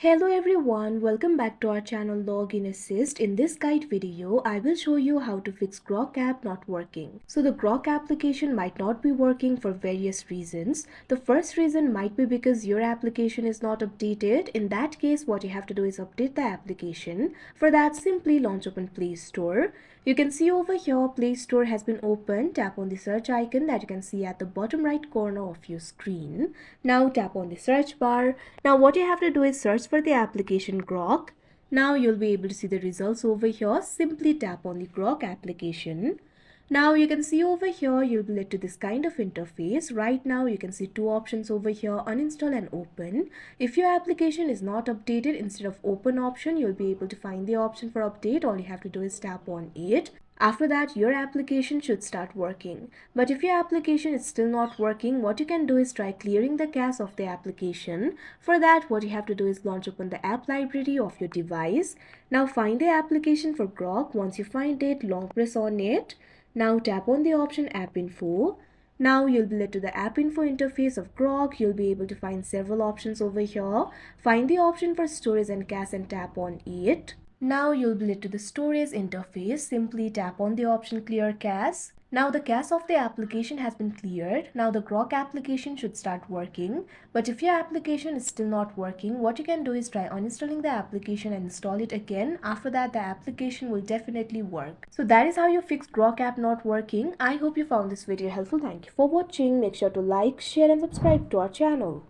Hello everyone, welcome back to our channel Login Assist. In this guide video, I will show you how to fix Grok app not working. So the Grok application might not be working for various reasons. The first reason might be because your application is not updated. In that case, what you have to do is update the application. For that, simply launch open Play Store. You can see over here Play Store has been opened. Tap on the search icon that you can see at the bottom right corner of your screen. Now tap on the search bar. Now what you have to do is search for the application Grok. Now you'll be able to see the results over here. Simply tap on the Grok application. Now you can see over here you'll be led to this kind of interface. Right now you can see two options over here, uninstall and open. If your application is not updated, instead of open option you'll be able to find the option for update. All you have to do is tap on it. After that, your application should start working. But if your application is still not working, what you can do is try clearing the cache of the application. For that, what you have to do is launch open the app library of your device. Now find the application for Grok. Once you find it, long press on it. Now tap on the option App Info. Now you'll be led to the App Info interface of Grok. You'll be able to find several options over here. Find the option for storage and cache and tap on it. Now you'll be led to the storage interface. Simply tap on the option Clear Cache. Now the cache of the application has been cleared. Now the Grok application should start working. But if your application is still not working, what you can do is try uninstalling the application and install it again. After that, the application will definitely work. So that is how you fix Grok app not working. I hope you found this video helpful. Thank you for watching. Make sure to like, share and subscribe to our channel.